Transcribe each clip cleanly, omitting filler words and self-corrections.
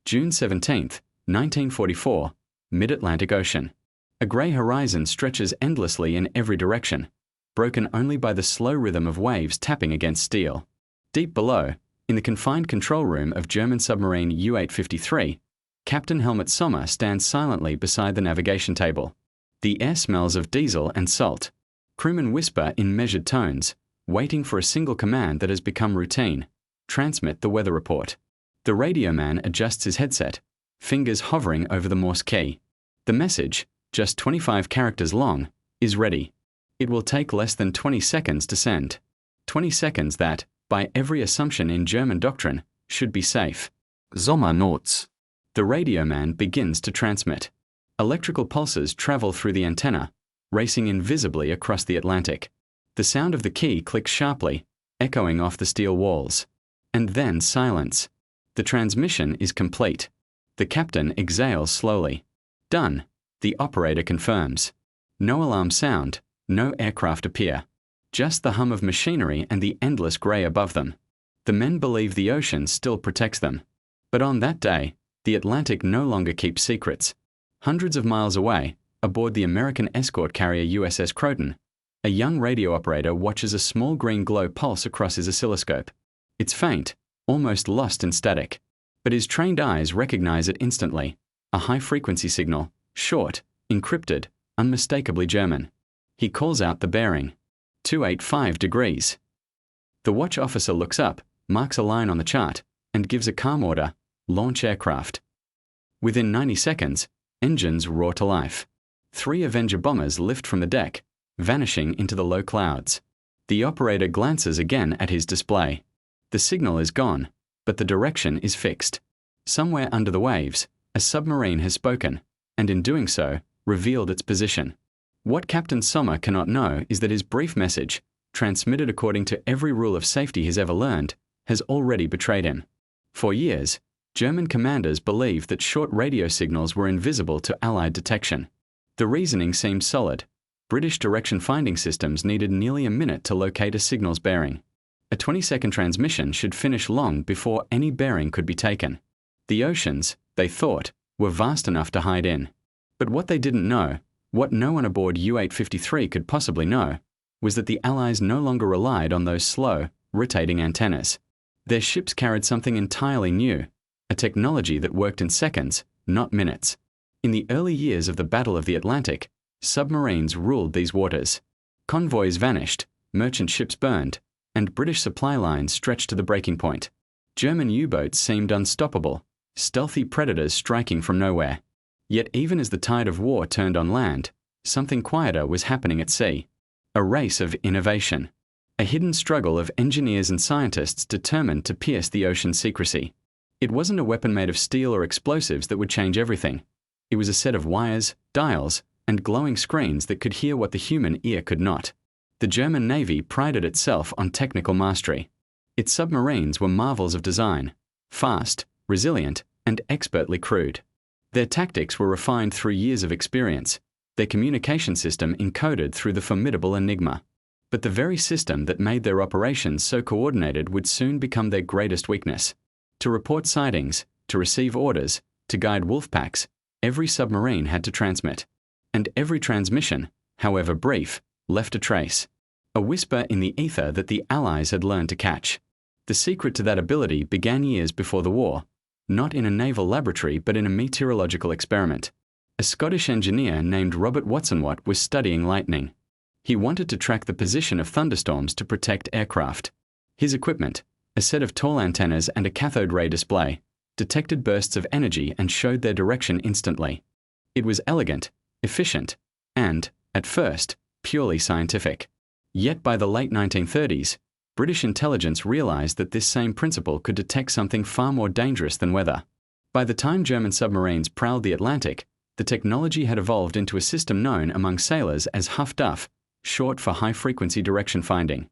June 17, 1944, Mid-Atlantic Ocean. A grey horizon stretches endlessly in every direction, broken only by the slow rhythm of waves tapping against steel. Deep below, in the confined control room of German submarine U-853, Captain Helmut Sommer stands silently beside the navigation table. The air smells of diesel and salt. Crewmen whisper in measured tones, waiting for a single command that has become routine: transmit the weather report. The radio man adjusts his headset, fingers hovering over the Morse key. The message, just 25 characters long, is ready. It will take less than 20 seconds to send. 20 seconds that, by every assumption in German doctrine, should be safe. Sommer notes. The radio man begins to transmit. Electrical pulses travel through the antenna, racing invisibly across the Atlantic. The sound of the key clicks sharply, echoing off the steel walls. And then silence. The transmission is complete. The captain exhales slowly. Done, the operator confirms. No alarm sound, no aircraft appear. Just the hum of machinery and the endless grey above them. The men believe the ocean still protects them. But on that day, the Atlantic no longer keeps secrets. Hundreds of miles away, aboard the American escort carrier USS Croton, a young radio operator watches a small green glow pulse across his oscilloscope. It's faint, almost lost in static. But his trained eyes recognize it instantly. A high-frequency signal, short, encrypted, unmistakably German. He calls out the bearing. 285 degrees. The watch officer looks up, marks a line on the chart, and gives a calm order: launch aircraft. Within 90 seconds, engines roar to life. 3 Avenger bombers lift from the deck, vanishing into the low clouds. The operator glances again at his display. The signal is gone, but the direction is fixed. Somewhere under the waves, a submarine has spoken, and in doing so, revealed its position. What Captain Sommer cannot know is that his brief message, transmitted according to every rule of safety he's ever learned, has already betrayed him. For years, German commanders believed that short radio signals were invisible to Allied detection. The reasoning seemed solid. British direction-finding systems needed nearly a minute to locate a signal's bearing. A 20-second transmission should finish long before any bearing could be taken. The oceans, they thought, were vast enough to hide in. But what they didn't know, what no one aboard U-853 could possibly know, was that the Allies no longer relied on those slow, rotating antennas. Their ships carried something entirely new, a technology that worked in seconds, not minutes. In the early years of the Battle of the Atlantic, submarines ruled these waters. Convoys vanished, merchant ships burned, and British supply lines stretched to the breaking point. German U-boats seemed unstoppable, stealthy predators striking from nowhere. Yet even as the tide of war turned on land, something quieter was happening at sea. A race of innovation. A hidden struggle of engineers and scientists determined to pierce the ocean's secrecy. It wasn't a weapon made of steel or explosives that would change everything. It was a set of wires, dials, and glowing screens that could hear what the human ear could not. The German Navy prided itself on technical mastery. Its submarines were marvels of design, fast, resilient, and expertly crewed. Their tactics were refined through years of experience, their communication system encoded through the formidable Enigma. But the very system that made their operations so coordinated would soon become their greatest weakness. To report sightings, to receive orders, to guide wolf packs, every submarine had to transmit. And every transmission, however brief, left a trace. A whisper in the ether that the Allies had learned to catch. The secret to that ability began years before the war, not in a naval laboratory but in a meteorological experiment. A Scottish engineer named Robert Watsonwatt was studying lightning. He wanted to track the position of thunderstorms to protect aircraft. His equipment, a set of tall antennas and a cathode ray display, detected bursts of energy and showed their direction instantly. It was elegant, efficient, and, at first, purely scientific. Yet by the late 1930s, British intelligence realized that this same principle could detect something far more dangerous than weather. By the time German submarines prowled the Atlantic, the technology had evolved into a system known among sailors as HFDUF, short for high-frequency direction finding.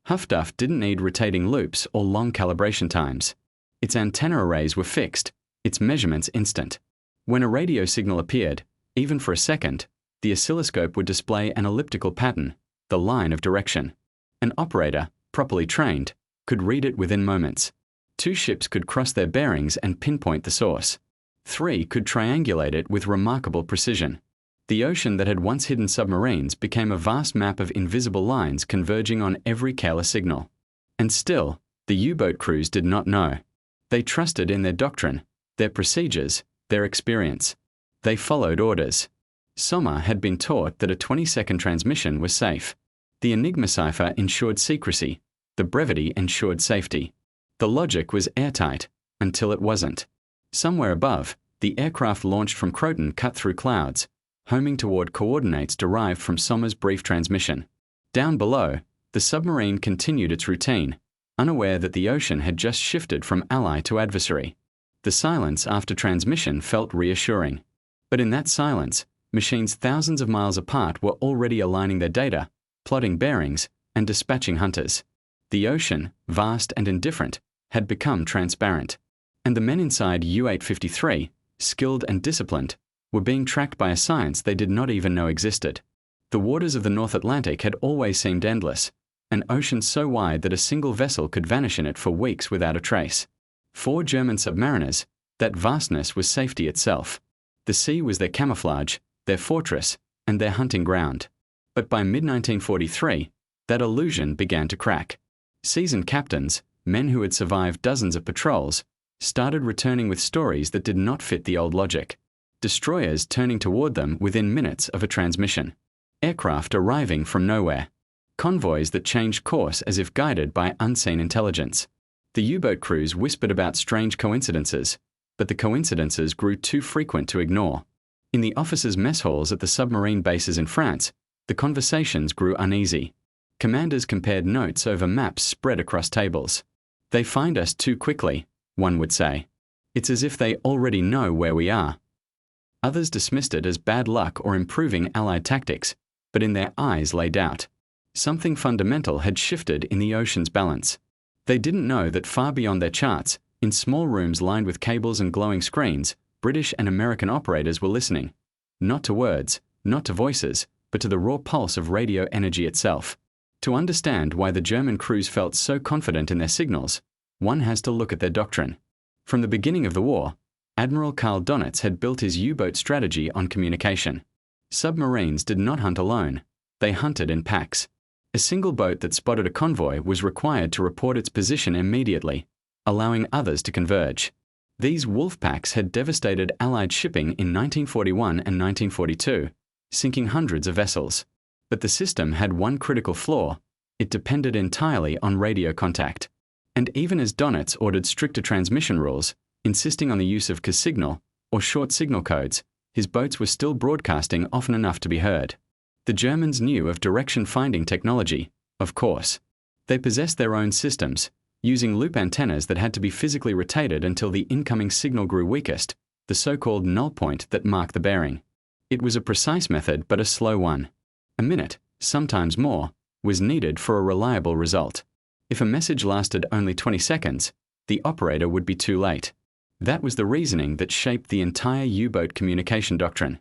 HFDUF didn't need rotating loops or long calibration times. Its antenna arrays were fixed, its measurements instant. When a radio signal appeared, even for a second, the oscilloscope would display an elliptical pattern, the line of direction. An operator, properly trained, could read it within moments. 2 ships could cross their bearings and pinpoint the source. 3 could triangulate it with remarkable precision. The ocean that had once hidden submarines became a vast map of invisible lines converging on every careless signal. And still, the U-boat crews did not know. They trusted in their doctrine, their procedures, their experience. They followed orders. Sommer had been taught that a 20-second transmission was safe. The Enigma cipher ensured secrecy. The brevity ensured safety. The logic was airtight, until it wasn't. Somewhere above, the aircraft launched from Croton cut through clouds, homing toward coordinates derived from Sommer's brief transmission. Down below, the submarine continued its routine, unaware that the ocean had just shifted from ally to adversary. The silence after transmission felt reassuring. But in that silence, machines thousands of miles apart were already aligning their data, plotting bearings, and dispatching hunters. The ocean, vast and indifferent, had become transparent. And the men inside U-853, skilled and disciplined, were being tracked by a science they did not even know existed. The waters of the North Atlantic had always seemed endless, an ocean so wide that a single vessel could vanish in it for weeks without a trace. 4 German submariners, that vastness was safety itself. The sea was their camouflage, their fortress, and their hunting ground. But by mid-1943, that illusion began to crack. Seasoned captains, men who had survived dozens of patrols, started returning with stories that did not fit the old logic. Destroyers turning toward them within minutes of a transmission. Aircraft arriving from nowhere. Convoys that changed course as if guided by unseen intelligence. The U-boat crews whispered about strange coincidences, but the coincidences grew too frequent to ignore. In the officers' mess halls at the submarine bases in France, the conversations grew uneasy. Commanders compared notes over maps spread across tables. They find us too quickly, one would say. It's as if they already know where we are. Others dismissed it as bad luck or improving Allied tactics, but in their eyes lay doubt. Something fundamental had shifted in the ocean's balance. They didn't know that far beyond their charts, in small rooms lined with cables and glowing screens, British and American operators were listening. Not to words, not to voices, but to the raw pulse of radio energy itself. To understand why the German crews felt so confident in their signals, one has to look at their doctrine. From the beginning of the war, Admiral Karl Donitz had built his U-boat strategy on communication. Submarines did not hunt alone. They hunted in packs. A single boat that spotted a convoy was required to report its position immediately, allowing others to converge. These wolf packs had devastated Allied shipping in 1941 and 1942, sinking hundreds of vessels. But the system had one critical flaw: it depended entirely on radio contact. And even as Donitz ordered stricter transmission rules, insisting on the use of K-signal or short signal codes, his boats were still broadcasting often enough to be heard. The Germans knew of direction-finding technology, of course. They possessed their own systems, using loop antennas that had to be physically rotated until the incoming signal grew weakest, the so-called null point that marked the bearing. It was a precise method, but a slow one. A minute, sometimes more, was needed for a reliable result. If a message lasted only 20 seconds, the operator would be too late. That was the reasoning that shaped the entire U-boat communication doctrine.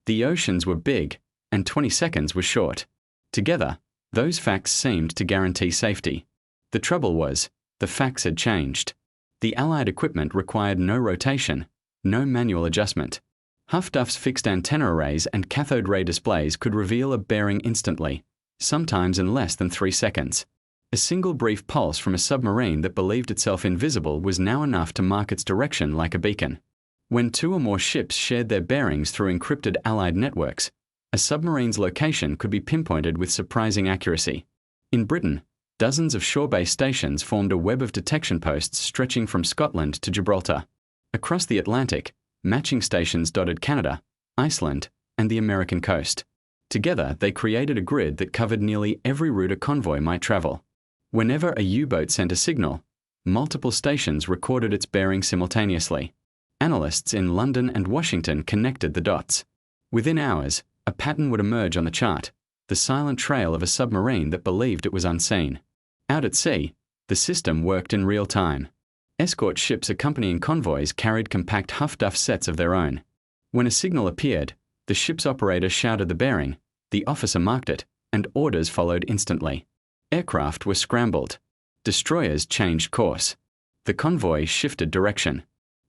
The oceans were big, and 20 seconds was short. Together, those facts seemed to guarantee safety. The trouble was, the facts had changed. The Allied equipment required no rotation, no manual adjustment. Huff Duff's fixed antenna arrays and cathode ray displays could reveal a bearing instantly, sometimes in less than 3 seconds. A single brief pulse from a submarine that believed itself invisible was now enough to mark its direction like a beacon. When 2 or more ships shared their bearings through encrypted Allied networks, a submarine's location could be pinpointed with surprising accuracy. In Britain, dozens of shore-based stations formed a web of detection posts stretching from Scotland to Gibraltar. Across the Atlantic, matching stations dotted Canada, Iceland, and the American coast. Together, they created a grid that covered nearly every route a convoy might travel. Whenever a U-boat sent a signal, multiple stations recorded its bearing simultaneously. Analysts in London and Washington connected the dots. Within hours, a pattern would emerge on the chart, the silent trail of a submarine that believed it was unseen. Out at sea, the system worked in real time. Escort ships accompanying convoys carried compact Huff Duff sets of their own. When a signal appeared, the ship's operator shouted the bearing, the officer marked it, and orders followed instantly. Aircraft were scrambled. Destroyers changed course. The convoy shifted direction.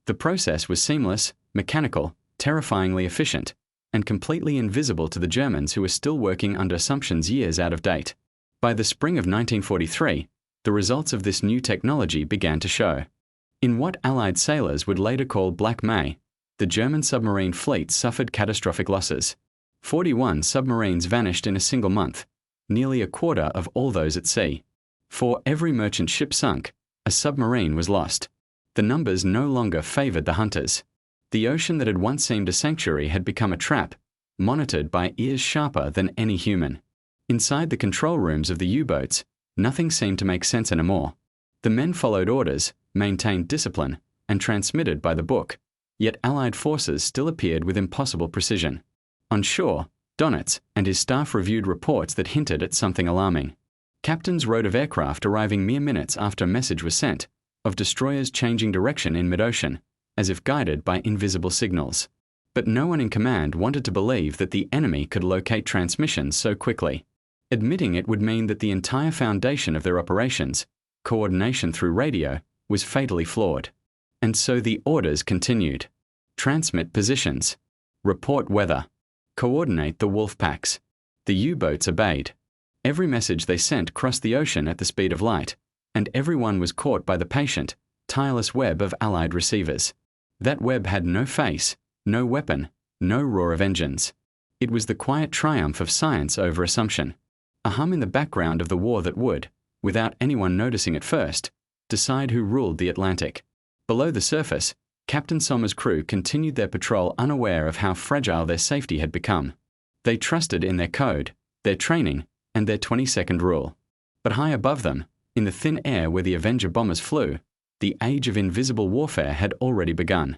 The process was seamless, mechanical, terrifyingly efficient, and completely invisible to the Germans who were still working under assumptions years out of date. By the spring of 1943, the results of this new technology began to show. In what Allied sailors would later call Black May, the German submarine fleet suffered catastrophic losses. 41 submarines vanished in a single month, nearly a quarter of all those at sea. For every merchant ship sunk, a submarine was lost. The numbers no longer favored the hunters. The ocean that had once seemed a sanctuary had become a trap, monitored by ears sharper than any human. Inside the control rooms of the U-boats, nothing seemed to make sense anymore. The men followed orders, maintained discipline, and transmitted by the book, yet Allied forces still appeared with impossible precision. On shore, Donitz and his staff reviewed reports that hinted at something alarming. Captains wrote of aircraft arriving mere minutes after a message was sent, of destroyers changing direction in mid-ocean, as if guided by invisible signals. But no one in command wanted to believe that the enemy could locate transmissions so quickly. Admitting it would mean that the entire foundation of their operations, coordination through radio, was fatally flawed. And so the orders continued. Transmit positions. Report weather. Coordinate the wolf packs. The U-boats obeyed. Every message they sent crossed the ocean at the speed of light, and everyone was caught by the patient, tireless web of Allied receivers. That web had no face, no weapon, no roar of engines. It was the quiet triumph of science over assumption. A hum in the background of the war that would, without anyone noticing at first, decide who ruled the Atlantic. Below the surface, Captain Sommer's crew continued their patrol unaware of how fragile their safety had become. They trusted in their code, their training, and their 20-second rule. But high above them, in the thin air where the Avenger bombers flew, the age of invisible warfare had already begun.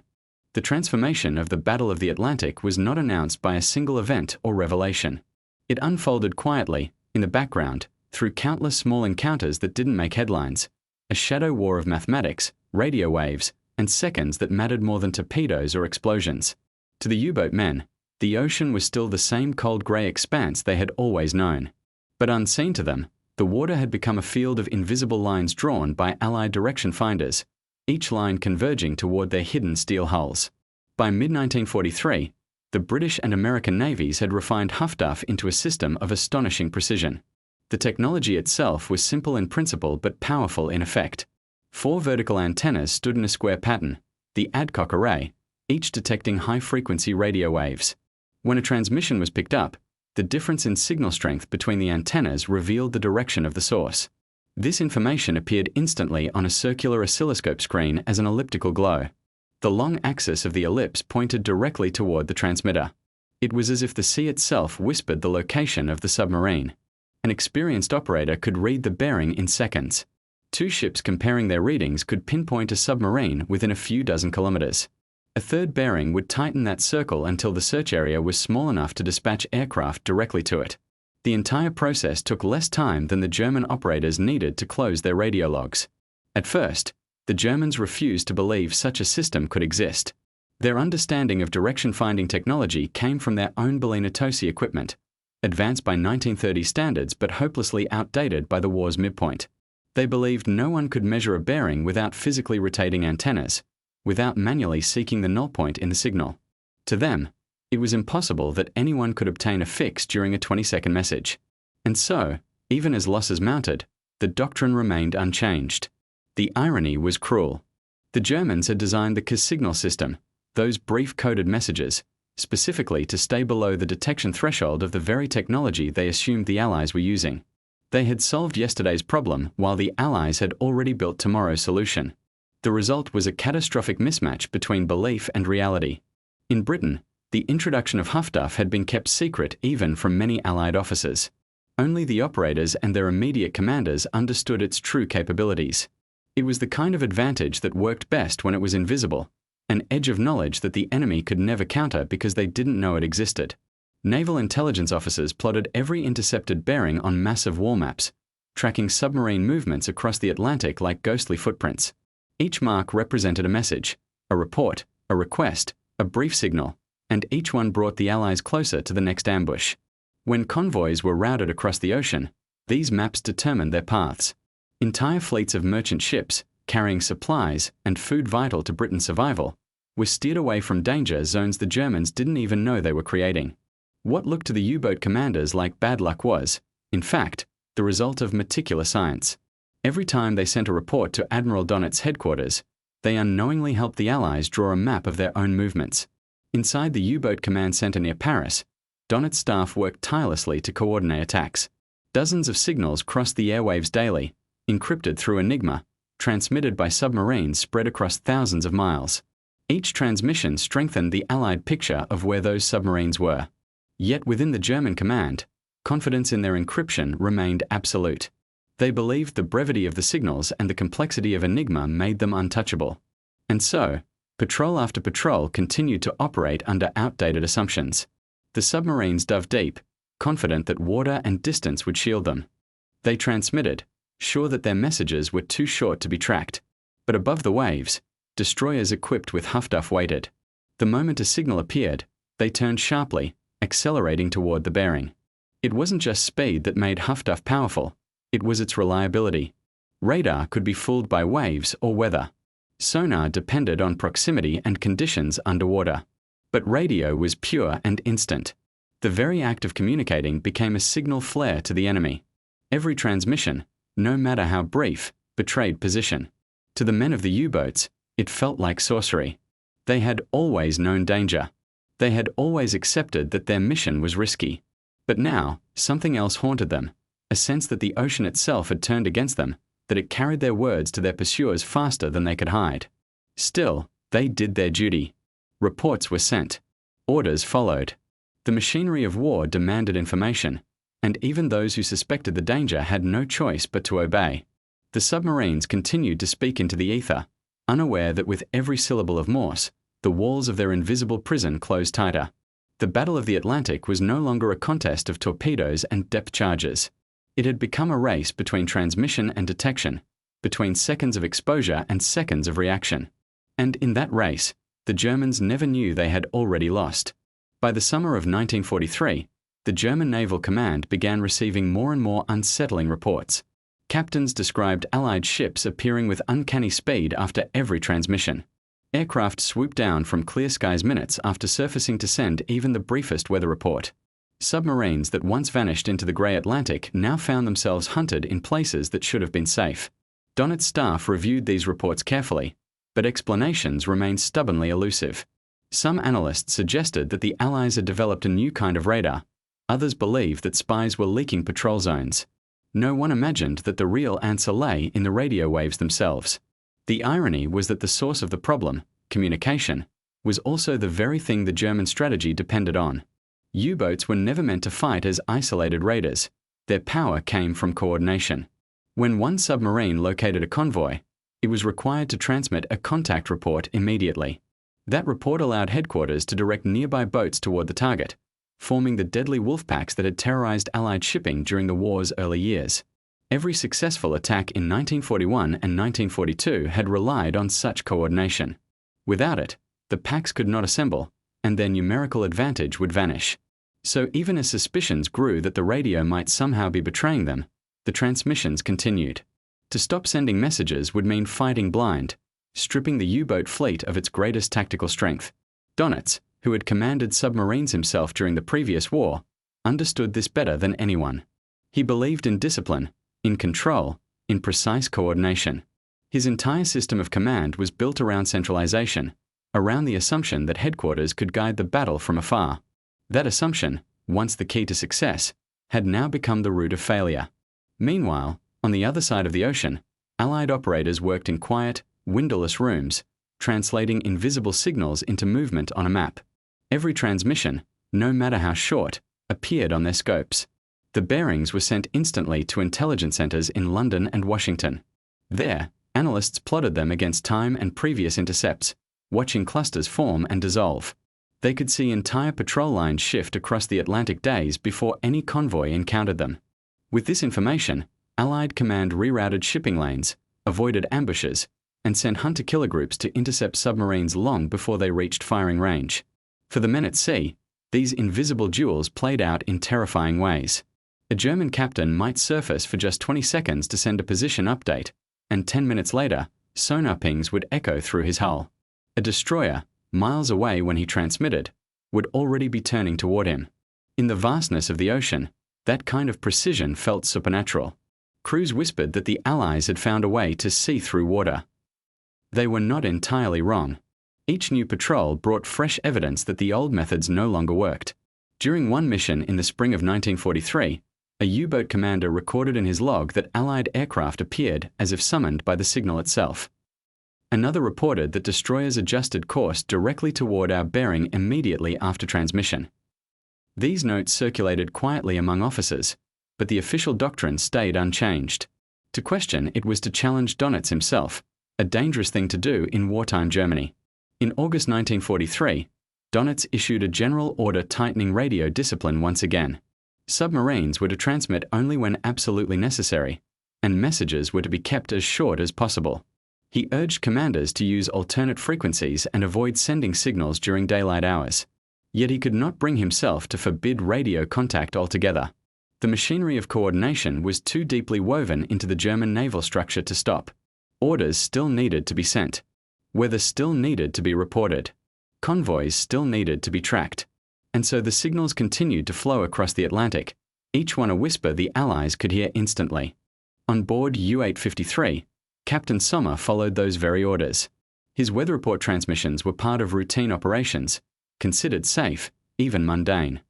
The transformation of the Battle of the Atlantic was not announced by a single event or revelation. It unfolded quietly, in the background, through countless small encounters that didn't make headlines, a shadow war of mathematics, radio waves, and seconds that mattered more than torpedoes or explosions. To the U-boat men, the ocean was still the same cold grey expanse they had always known. But unseen to them, the water had become a field of invisible lines drawn by Allied direction finders, each line converging toward their hidden steel hulls. By mid-1943, the British and American navies had refined Huffduff into a system of astonishing precision. The technology itself was simple in principle but powerful in effect. 4 vertical antennas stood in a square pattern, the Adcock array, each detecting high-frequency radio waves. When a transmission was picked up, the difference in signal strength between the antennas revealed the direction of the source. This information appeared instantly on a circular oscilloscope screen as an elliptical glow. The long axis of the ellipse pointed directly toward the transmitter. It was as if the sea itself whispered the location of the submarine. An experienced operator could read the bearing in seconds. 2 ships comparing their readings could pinpoint a submarine within a few dozen kilometers. A third bearing would tighten that circle until the search area was small enough to dispatch aircraft directly to it. The entire process took less time than the German operators needed to close their radio logs. At first, the Germans refused to believe such a system could exist. Their understanding of direction-finding technology came from their own Bellina-Tosi equipment, advanced by 1930 standards but hopelessly outdated by the war's midpoint. They believed no one could measure a bearing without physically rotating antennas, without manually seeking the null point in the signal. To them, it was impossible that anyone could obtain a fix during a 20-second message. And so, even as losses mounted, the doctrine remained unchanged. The irony was cruel. The Germans had designed the KISS signal system, those brief coded messages, specifically to stay below the detection threshold of the very technology they assumed the Allies were using. They had solved yesterday's problem while the Allies had already built tomorrow's solution. The result was a catastrophic mismatch between belief and reality. In Britain, the introduction of Huffduff had been kept secret even from many Allied officers. Only the operators and their immediate commanders understood its true capabilities. It was the kind of advantage that worked best when it was invisible, an edge of knowledge that the enemy could never counter because they didn't know it existed. Naval intelligence officers plotted every intercepted bearing on massive wall maps, tracking submarine movements across the Atlantic like ghostly footprints. Each mark represented a message, a report, a request, a brief signal, and each one brought the Allies closer to the next ambush. When convoys were routed across the ocean, these maps determined their paths. Entire fleets of merchant ships, carrying supplies and food vital to Britain's survival, were steered away from danger zones the Germans didn't even know they were creating. What looked to the U-boat commanders like bad luck was, in fact, the result of meticulous science. Every time they sent a report to Admiral Donit's headquarters, they unknowingly helped the Allies draw a map of their own movements. Inside the U-boat command center near Paris, Donit's staff worked tirelessly to coordinate attacks. Dozens of signals crossed the airwaves daily, encrypted through Enigma, transmitted by submarines spread across thousands of miles. Each transmission strengthened the Allied picture of where those submarines were. Yet within the German command, confidence in their encryption remained absolute. They believed the brevity of the signals and the complexity of Enigma made them untouchable. And so, patrol after patrol continued to operate under outdated assumptions. The submarines dove deep, confident that water and distance would shield them. They transmitted, sure that their messages were too short to be tracked. But above the waves, destroyers equipped with Huffduff waited. The moment a signal appeared, they turned sharply, accelerating toward the bearing. It wasn't just speed that made Huffduff powerful, it was its reliability. Radar could be fooled by waves or weather. Sonar depended on proximity and conditions underwater. But radio was pure and instant. The very act of communicating became a signal flare to the enemy. Every transmission, no matter how brief, betrayed position. To the men of the U-boats, it felt like sorcery. They had always known danger. They had always accepted that their mission was risky. But now, something else haunted them, a sense that the ocean itself had turned against them, that it carried their words to their pursuers faster than they could hide. Still, they did their duty. Reports were sent. Orders followed. The machinery of war demanded information, and even those who suspected the danger had no choice but to obey. The submarines continued to speak into the ether, unaware that with every syllable of Morse, the walls of their invisible prison closed tighter. The Battle of the Atlantic was no longer a contest of torpedoes and depth charges. It had become a race between transmission and detection, between seconds of exposure and seconds of reaction. And in that race, the Germans never knew they had already lost. By the summer of 1943, the German Naval Command began receiving more and more unsettling reports. Captains described Allied ships appearing with uncanny speed after every transmission. Aircraft swooped down from clear skies minutes after surfacing to send even the briefest weather report. Submarines that once vanished into the grey Atlantic now found themselves hunted in places that should have been safe. Donit's staff reviewed these reports carefully, but explanations remained stubbornly elusive. Some analysts suggested that the Allies had developed a new kind of radar. Others believed that spies were leaking patrol zones. No one imagined that the real answer lay in the radio waves themselves. The irony was that the source of the problem, communication, was also the very thing the German strategy depended on. U-boats were never meant to fight as isolated raiders. Their power came from coordination. When one submarine located a convoy, it was required to transmit a contact report immediately. That report allowed headquarters to direct nearby boats toward the target, forming the deadly wolf packs that had terrorized Allied shipping during the war's early years. Every successful attack in 1941 and 1942 had relied on such coordination. Without it, the packs could not assemble, and their numerical advantage would vanish. So even as suspicions grew that the radio might somehow be betraying them, the transmissions continued. To stop sending messages would mean fighting blind, stripping the U-boat fleet of its greatest tactical strength. Donitz, who had commanded submarines himself during the previous war, understood this better than anyone. He believed in discipline, in control, in precise coordination. His entire system of command was built around centralization, around the assumption that headquarters could guide the battle from afar. That assumption, once the key to success, had now become the root of failure. Meanwhile, on the other side of the ocean, Allied operators worked in quiet, windowless rooms, translating invisible signals into movement on a map. Every transmission, no matter how short, appeared on their scopes. The bearings were sent instantly to intelligence centers in London and Washington. There, analysts plotted them against time and previous intercepts, watching clusters form and dissolve. They could see entire patrol lines shift across the Atlantic days before any convoy encountered them. With this information, Allied command rerouted shipping lanes, avoided ambushes, and sent hunter-killer groups to intercept submarines long before they reached firing range. For the men at sea, these invisible duels played out in terrifying ways. A German captain might surface for just 20 seconds to send a position update, and 10 minutes later, sonar pings would echo through his hull. A destroyer, miles away when he transmitted, would already be turning toward him. In the vastness of the ocean, that kind of precision felt supernatural. Crews whispered that the Allies had found a way to see through water. They were not entirely wrong. Each new patrol brought fresh evidence that the old methods no longer worked. During one mission in the spring of 1943, a U-boat commander recorded in his log that Allied aircraft appeared as if summoned by the signal itself. Another reported that destroyers adjusted course directly toward our bearing immediately after transmission. These notes circulated quietly among officers, but the official doctrine stayed unchanged. To question it was to challenge Donitz himself, a dangerous thing to do in wartime Germany. In August 1943, Donitz issued a general order tightening radio discipline once again. Submarines were to transmit only when absolutely necessary, and messages were to be kept as short as possible. He urged commanders to use alternate frequencies and avoid sending signals during daylight hours. Yet he could not bring himself to forbid radio contact altogether. The machinery of coordination was too deeply woven into the German naval structure to stop. Orders still needed to be sent. Weather still needed to be reported. Convoys still needed to be tracked. And so the signals continued to flow across the Atlantic, each one a whisper the Allies could hear instantly. On board U-853, Captain Sommer followed those very orders. His weather report transmissions were part of routine operations, considered safe, even mundane.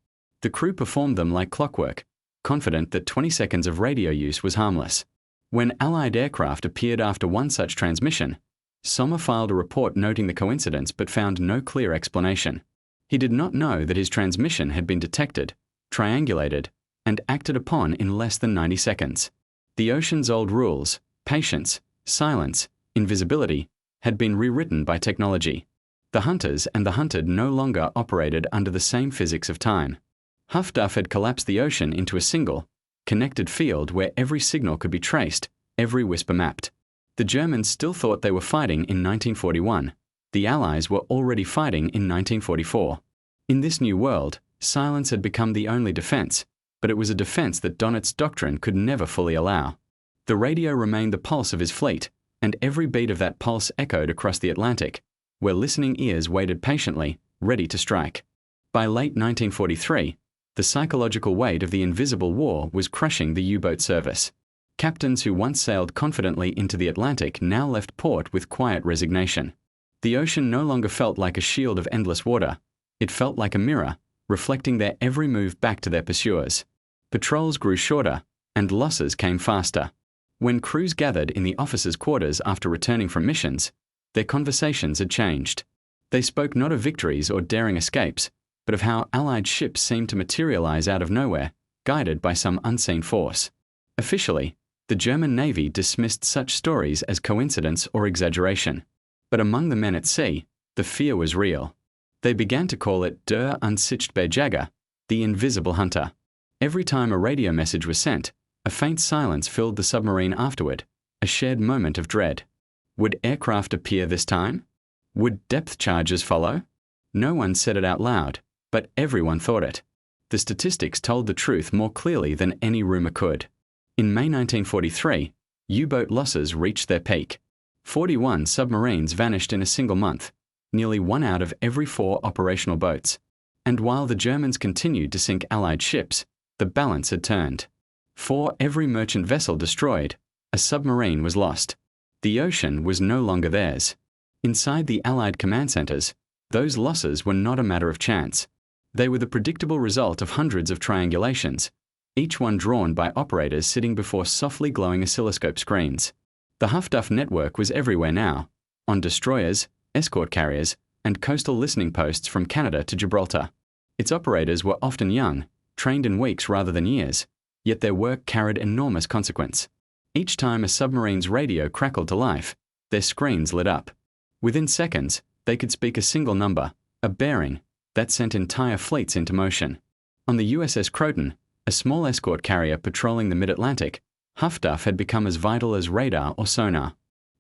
The crew performed them like clockwork, confident that 20 seconds of radio use was harmless. When Allied aircraft appeared after one such transmission, Sommer filed a report noting the coincidence but found no clear explanation. He did not know that his transmission had been detected, triangulated, and acted upon in less than 90 seconds. The ocean's old rules, patience, silence, invisibility, had been rewritten by technology. The hunters and the hunted no longer operated under the same physics of time. Huff-Duff had collapsed the ocean into a single, connected field where every signal could be traced, every whisper mapped. The Germans still thought they were fighting in 1941. The Allies were already fighting in 1944. In this new world, silence had become the only defense, but it was a defense that Donitz's doctrine could never fully allow. The radio remained the pulse of his fleet, and every beat of that pulse echoed across the Atlantic, where listening ears waited patiently, ready to strike. By late 1943, the psychological weight of the invisible war was crushing the U-boat service. Captains who once sailed confidently into the Atlantic now left port with quiet resignation. The ocean no longer felt like a shield of endless water. It felt like a mirror, reflecting their every move back to their pursuers. Patrols grew shorter, and losses came faster. When crews gathered in the officers' quarters after returning from missions, their conversations had changed. They spoke not of victories or daring escapes, but of how Allied ships seemed to materialize out of nowhere, guided by some unseen force. Officially, the German Navy dismissed such stories as coincidence or exaggeration. But among the men at sea, the fear was real. They began to call it Der unsichtbare Jäger, the invisible hunter. Every time a radio message was sent, a faint silence filled the submarine afterward, a shared moment of dread. Would aircraft appear this time? Would depth charges follow? No one said it out loud, but everyone thought it. The statistics told the truth more clearly than any rumor could. In May 1943, U-boat losses reached their peak. 41 submarines vanished in a single month, nearly 1 out of every 4 operational boats. And while the Germans continued to sink Allied ships, the balance had turned. For every merchant vessel destroyed, a submarine was lost. The ocean was no longer theirs. Inside the Allied command centers, those losses were not a matter of chance. They were the predictable result of hundreds of triangulations, each one drawn by operators sitting before softly glowing oscilloscope screens. The Huff-Duff network was everywhere now, on destroyers, escort carriers, and coastal listening posts from Canada to Gibraltar. Its operators were often young, trained in weeks rather than years, yet their work carried enormous consequence. Each time a submarine's radio crackled to life, their screens lit up. Within seconds, they could speak a single number, a bearing, that sent entire fleets into motion. On the USS Croton, a small escort carrier patrolling the mid-Atlantic, Huff-Duff had become as vital as radar or sonar.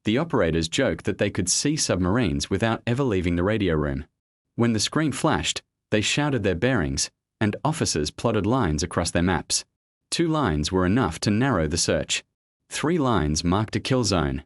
The operators joked that they could see submarines without ever leaving the radio room. When the screen flashed, they shouted their bearings, and officers plotted lines across their maps. 2 lines were enough to narrow the search. 3 lines marked a kill zone.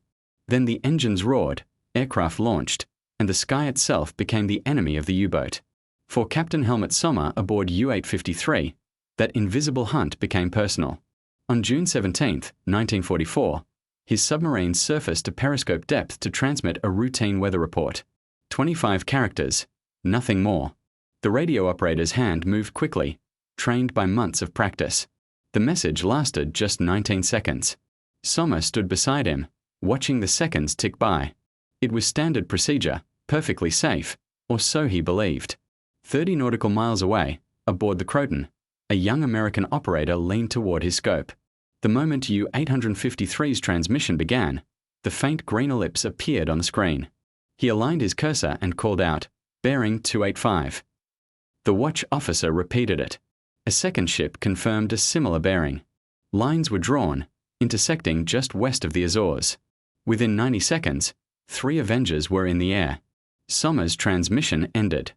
Then the engines roared, aircraft launched, and the sky itself became the enemy of the U-boat. For Captain Helmut Sommer aboard U-853, that invisible hunt became personal. On June 17, 1944, his submarine surfaced to periscope depth to transmit a routine weather report. 25 characters, nothing more. The radio operator's hand moved quickly, trained by months of practice. The message lasted just 19 seconds. Sommer stood beside him, watching the seconds tick by. It was standard procedure, perfectly safe, or so he believed. 30 nautical miles away, aboard the Croton, a young American operator leaned toward his scope. The moment U-853's transmission began, the faint green ellipse appeared on the screen. He aligned his cursor and called out, "Bearing 285." The watch officer repeated it. A second ship confirmed a similar bearing. Lines were drawn, intersecting just west of the Azores. Within 90 seconds, 3 Avengers were in the air. Sommer's transmission ended.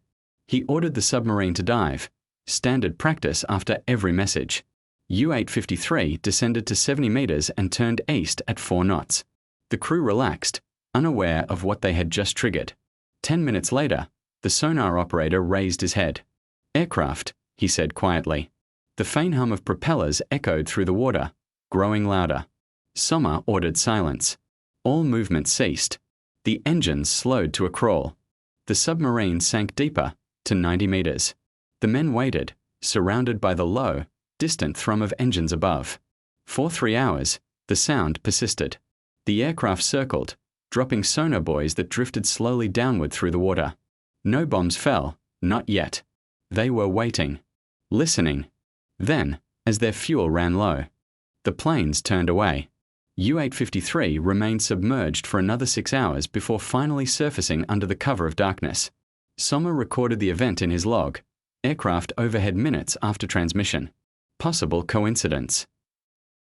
He ordered the submarine to dive, standard practice after every message. U-853 descended to 70 meters and turned east at 4 knots. The crew relaxed, unaware of what they had just triggered. 10 minutes later, the sonar operator raised his head. "Aircraft," he said quietly. The faint hum of propellers echoed through the water, growing louder. Sommer ordered silence. All movement ceased. The engines slowed to a crawl. The submarine sank deeper, to 90 meters. The men waited, surrounded by the low, distant thrum of engines above. For 3 hours, the sound persisted. The aircraft circled, dropping sonar buoys that drifted slowly downward through the water. No bombs fell, not yet. They were waiting, listening. Then, as their fuel ran low, the planes turned away. U-853 remained submerged for another 6 hours before finally surfacing under the cover of darkness. Sommer recorded the event in his log, aircraft overhead minutes after transmission. Possible coincidence.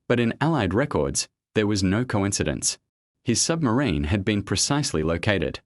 But in Allied records, there was no coincidence. His submarine had been precisely located.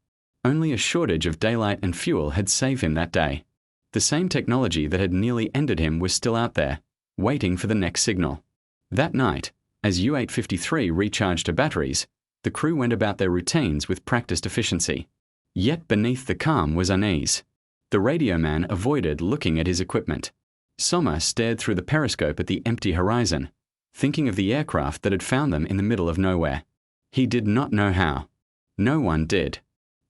Only a shortage of daylight and fuel had saved him that day. The same technology that had nearly ended him was still out there, waiting for the next signal. That night, as U-853 recharged her batteries, the crew went about their routines with practiced efficiency. Yet beneath the calm was unease. The radio man avoided looking at his equipment. Sommer stared through the periscope at the empty horizon, thinking of the aircraft that had found them in the middle of nowhere. He did not know how. No one did.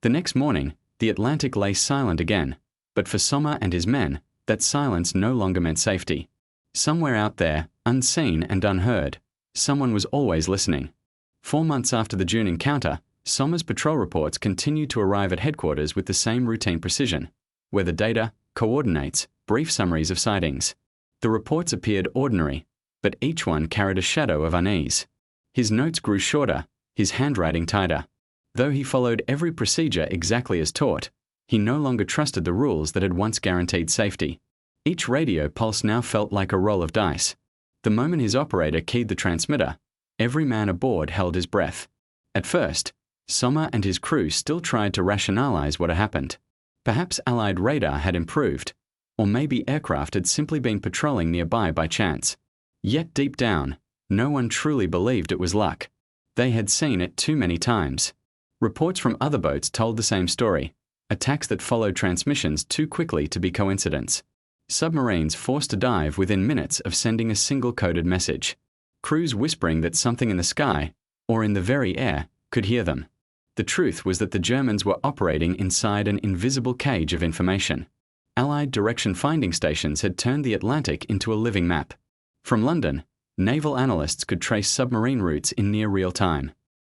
The next morning, the Atlantic lay silent again, but for Sommer and his men, that silence no longer meant safety. Somewhere out there, unseen and unheard, someone was always listening. 4 months after the June encounter, Sommer's patrol reports continued to arrive at headquarters with the same routine precision. Weather data, coordinates, brief summaries of sightings. The reports appeared ordinary, but each one carried a shadow of unease. His notes grew shorter, his handwriting tighter. Though he followed every procedure exactly as taught, he no longer trusted the rules that had once guaranteed safety. Each radio pulse now felt like a roll of dice. The moment his operator keyed the transmitter, every man aboard held his breath. At first, Sommer and his crew still tried to rationalize what had happened. Perhaps Allied radar had improved, or maybe aircraft had simply been patrolling nearby by chance. Yet deep down, no one truly believed it was luck. They had seen it too many times. Reports from other boats told the same story, attacks that followed transmissions too quickly to be coincidence. Submarines forced to dive within minutes of sending a single coded message. Crews whispering that something in the sky, or in the very air, could hear them. The truth was that the Germans were operating inside an invisible cage of information. Allied direction finding stations had turned the Atlantic into a living map. From London, naval analysts could trace submarine routes in near real time.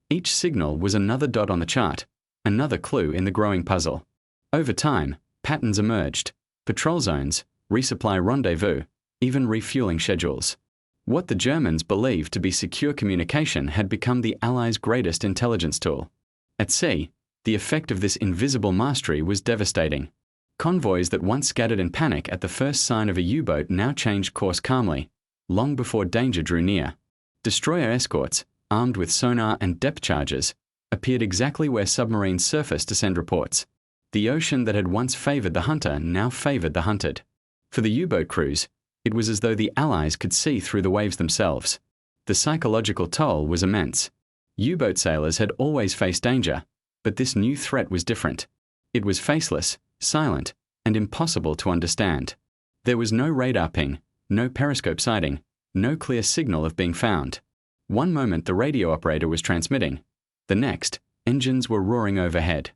Each signal was another dot on the chart, another clue in the growing puzzle. Over time, patterns emerged: patrol zones, resupply rendezvous, even refueling schedules. What the Germans believed to be secure communication had become the Allies' greatest intelligence tool. At sea, the effect of this invisible mastery was devastating. Convoys that once scattered in panic at the first sign of a U-boat now changed course calmly, long before danger drew near. Destroyer escorts, armed with sonar and depth charges, appeared exactly where submarines surfaced to send reports. The ocean that had once favored the hunter now favored the hunted. For the U-boat crews, it was as though the Allies could see through the waves themselves. The psychological toll was immense. U-boat sailors had always faced danger, but this new threat was different. It was faceless, silent, and impossible to understand. There was no radar ping, no periscope sighting, no clear signal of being found. One moment the radio operator was transmitting. The next, engines were roaring overhead.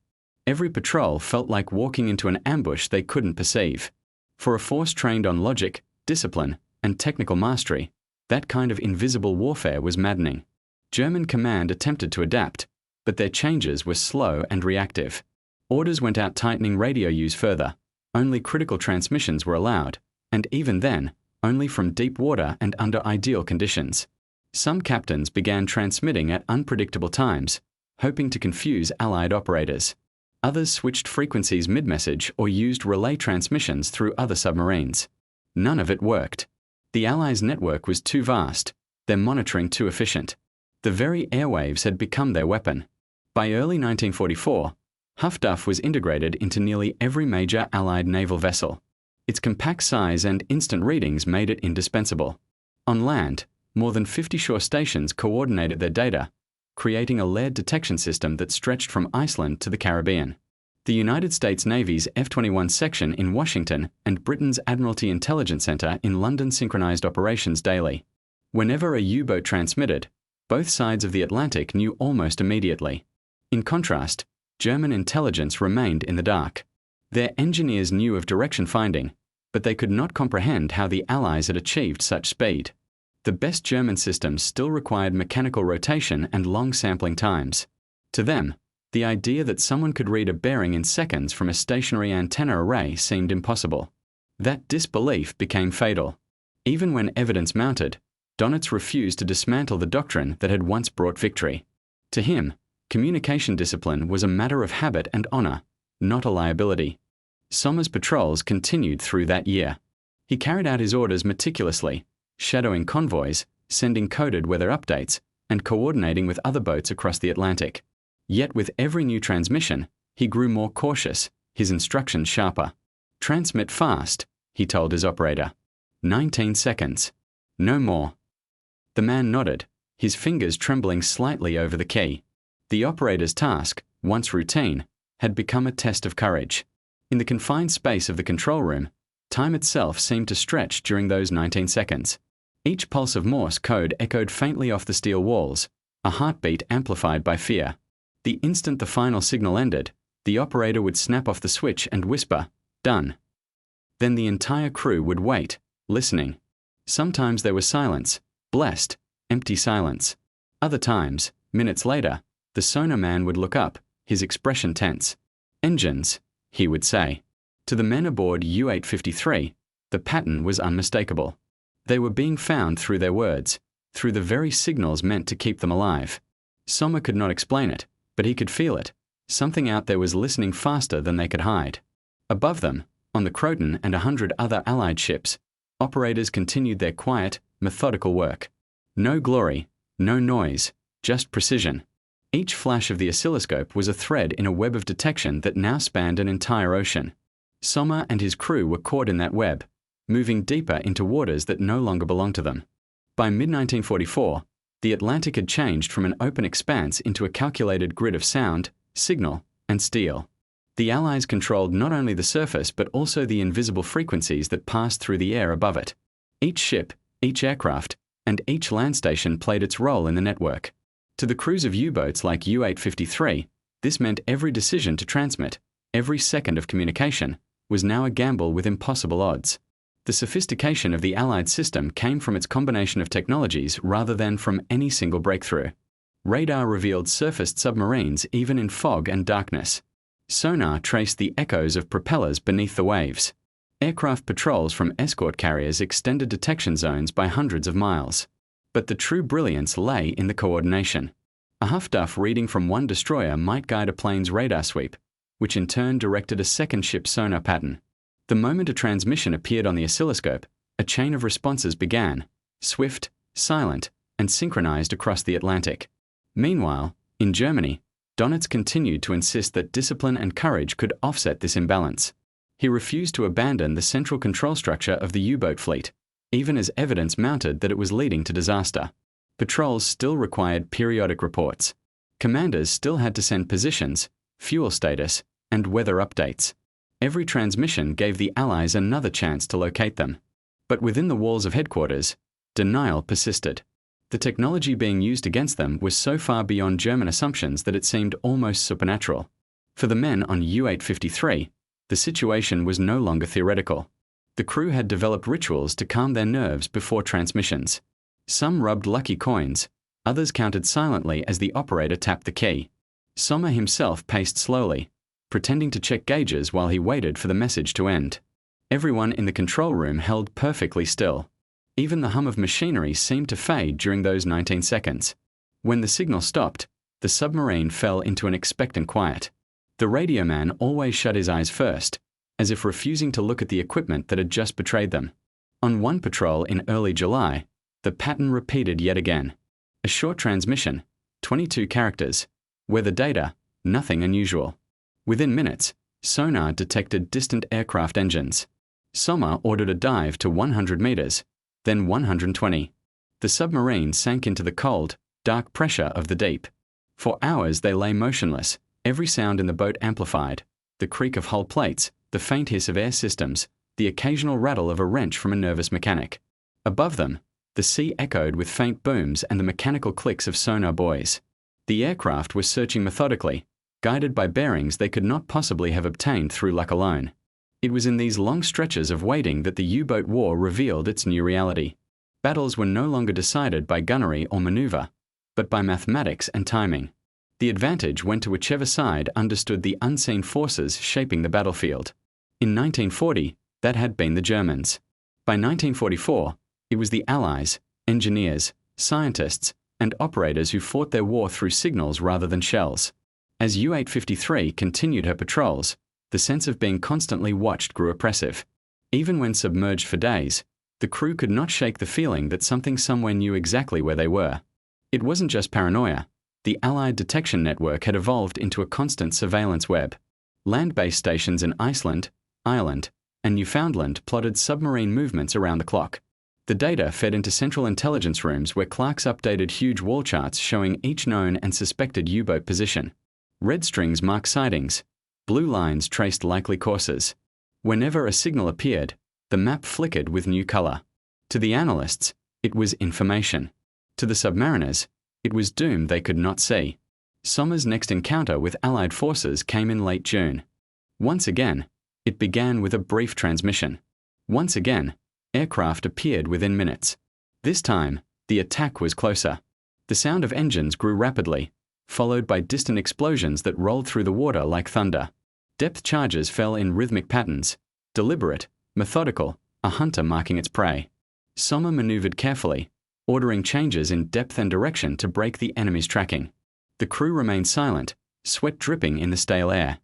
Every patrol felt like walking into an ambush they couldn't perceive. For a force trained on logic, discipline, and technical mastery, that kind of invisible warfare was maddening. German command attempted to adapt, but their changes were slow and reactive. Orders went out tightening radio use further. Only critical transmissions were allowed, and even then, only from deep water and under ideal conditions. Some captains began transmitting at unpredictable times, hoping to confuse Allied operators. Others switched frequencies mid-message or used relay transmissions through other submarines. None of it worked. The Allies' network was too vast, their monitoring too efficient. The very airwaves had become their weapon. By early 1944, Huff-Duff was integrated into nearly every major Allied naval vessel. Its compact size and instant readings made it indispensable. On land, more than 50 shore stations coordinated their data, creating a layered detection system that stretched from Iceland to the Caribbean. The United States Navy's F-21 section in Washington and Britain's Admiralty Intelligence Center in London synchronized operations daily. Whenever a U-boat transmitted, both sides of the Atlantic knew almost immediately. In contrast, German intelligence remained in the dark. Their engineers knew of direction finding, but they could not comprehend how the Allies had achieved such speed. The best German systems still required mechanical rotation and long sampling times. To them, the idea that someone could read a bearing in seconds from a stationary antenna array seemed impossible. That disbelief became fatal. Even when evidence mounted, Donitz refused to dismantle the doctrine that had once brought victory. To him, communication discipline was a matter of habit and honor, not a liability. Sommer's patrols continued through that year. He carried out his orders meticulously, shadowing convoys, sending coded weather updates, and coordinating with other boats across the Atlantic. Yet with every new transmission, he grew more cautious, his instructions sharper. "Transmit fast," he told his operator. 19 seconds. No more. The man nodded, his fingers trembling slightly over the key. The operator's task, once routine, had become a test of courage. In the confined space of the control room, time itself seemed to stretch during those 19 seconds. Each pulse of Morse code echoed faintly off the steel walls, a heartbeat amplified by fear. The instant the final signal ended, the operator would snap off the switch and whisper, "Done." Then the entire crew would wait, listening. Sometimes there was silence, blessed, empty silence. Other times, minutes later, the sonar man would look up, his expression tense. "Engines," he would say. To the men aboard U-853, the pattern was unmistakable. They were being found through their words, through the very signals meant to keep them alive. Sommer could not explain it, but he could feel it. Something out there was listening faster than they could hide. Above them, on the Croton and 100 other Allied ships, operators continued their quiet, methodical work. No glory, no noise, just precision. Each flash of the oscilloscope was a thread in a web of detection that now spanned an entire ocean. Sommer and his crew were caught in that web, moving deeper into waters that no longer belonged to them. By mid-1944, the Atlantic had changed from an open expanse into a calculated grid of sound, signal, and steel. The Allies controlled not only the surface but also the invisible frequencies that passed through the air above it. Each ship, each aircraft, and each land station played its role in the network. To the crews of U-boats like U-853, this meant every decision to transmit, every second of communication, was now a gamble with impossible odds. The sophistication of the Allied system came from its combination of technologies rather than from any single breakthrough. Radar revealed surfaced submarines even in fog and darkness. Sonar traced the echoes of propellers beneath the waves. Aircraft patrols from escort carriers extended detection zones by hundreds of miles. But the true brilliance lay in the coordination. A Huff-Duff reading from one destroyer might guide a plane's radar sweep, which in turn directed a second ship's sonar pattern. The moment a transmission appeared on the oscilloscope, a chain of responses began, swift, silent, and synchronized across the Atlantic. Meanwhile, in Germany, Donitz continued to insist that discipline and courage could offset this imbalance. He refused to abandon the central control structure of the U-boat fleet, even as evidence mounted that it was leading to disaster. Patrols still required periodic reports. Commanders still had to send positions, fuel status, and weather updates. Every transmission gave the Allies another chance to locate them. But within the walls of headquarters, denial persisted. The technology being used against them was so far beyond German assumptions that it seemed almost supernatural. For the men on U-853, the situation was no longer theoretical. The crew had developed rituals to calm their nerves before transmissions. Some rubbed lucky coins, others counted silently as the operator tapped the key. Sommer himself paced slowly, pretending to check gauges while he waited for the message to end. Everyone in the control room held perfectly still. Even the hum of machinery seemed to fade during those 19 seconds. When the signal stopped, the submarine fell into an expectant quiet. The radio man always shut his eyes first, as if refusing to look at the equipment that had just betrayed them. On one patrol in early July, the pattern repeated yet again. A short transmission, 22 characters. Weather data, nothing unusual. Within minutes, sonar detected distant aircraft engines. Sommer ordered a dive to 100 meters, then 120. The submarine sank into the cold, dark pressure of the deep. For hours they lay motionless, every sound in the boat amplified, the creak of hull plates, the faint hiss of air systems, the occasional rattle of a wrench from a nervous mechanic. Above them, the sea echoed with faint booms and the mechanical clicks of sonar buoys. The aircraft was searching methodically, guided by bearings they could not possibly have obtained through luck alone. It was in these long stretches of waiting that the U-boat war revealed its new reality. Battles were no longer decided by gunnery or maneuver, but by mathematics and timing. The advantage went to whichever side understood the unseen forces shaping the battlefield. In 1940, that had been the Germans. By 1944, it was the Allies, engineers, scientists, and operators who fought their war through signals rather than shells. As U-853 continued her patrols, the sense of being constantly watched grew oppressive. Even when submerged for days, the crew could not shake the feeling that something somewhere knew exactly where they were. It wasn't just paranoia. The Allied detection network had evolved into a constant surveillance web. Land-based stations in Iceland, Ireland, and Newfoundland plotted submarine movements around the clock. The data fed into central intelligence rooms where clerks updated huge wall charts showing each known and suspected U-boat position. Red strings marked sightings. Blue lines traced likely courses. Whenever a signal appeared, the map flickered with new color. To the analysts, it was information. To the submariners, it was doom they could not see. Sommer's next encounter with Allied forces came in late June. Once again, it began with a brief transmission. Once again, aircraft appeared within minutes. This time, the attack was closer. The sound of engines grew rapidly, followed by distant explosions that rolled through the water like thunder. Depth charges fell in rhythmic patterns, deliberate, methodical, a hunter marking its prey. Sommer maneuvered carefully, ordering changes in depth and direction to break the enemy's tracking. The crew remained silent, sweat dripping in the stale air.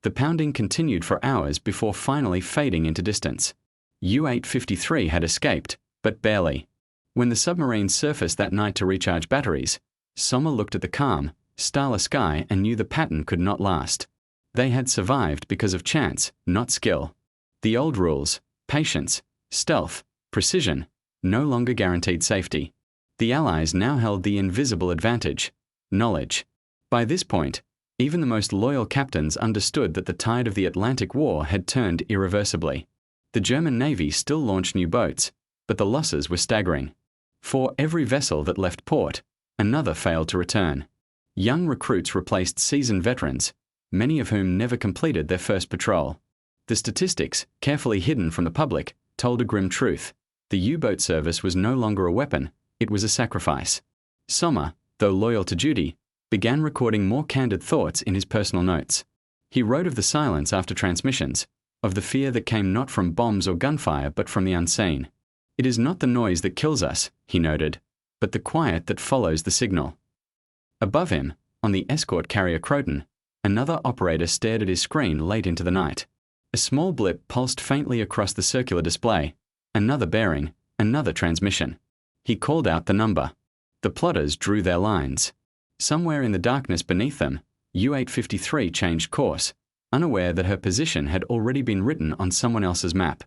The pounding continued for hours before finally fading into distance. U-853 had escaped, but barely. When the submarine surfaced that night to recharge batteries, Sommer looked at the calm, starless sky and knew the pattern could not last. They had survived because of chance, not skill. The old rules, patience, stealth, precision, no longer guaranteed safety. The Allies now held the invisible advantage, knowledge. By this point, even the most loyal captains understood that the tide of the Atlantic War had turned irreversibly. The German Navy still launched new boats, but the losses were staggering. For every vessel that left port, another failed to return. Young recruits replaced seasoned veterans, many of whom never completed their first patrol. The statistics, carefully hidden from the public, told a grim truth. The U-boat service was no longer a weapon, it was a sacrifice. Sommer, though loyal to duty, began recording more candid thoughts in his personal notes. He wrote of the silence after transmissions, of the fear that came not from bombs or gunfire but from the unseen. It is not the noise that kills us, he noted, but the quiet that follows the signal. Above him, on the escort carrier Croton, another operator stared at his screen late into the night. A small blip pulsed faintly across the circular display. Another bearing, another transmission. He called out the number. The plotters drew their lines. Somewhere in the darkness beneath them, U-853 changed course, unaware that her position had already been written on someone else's map.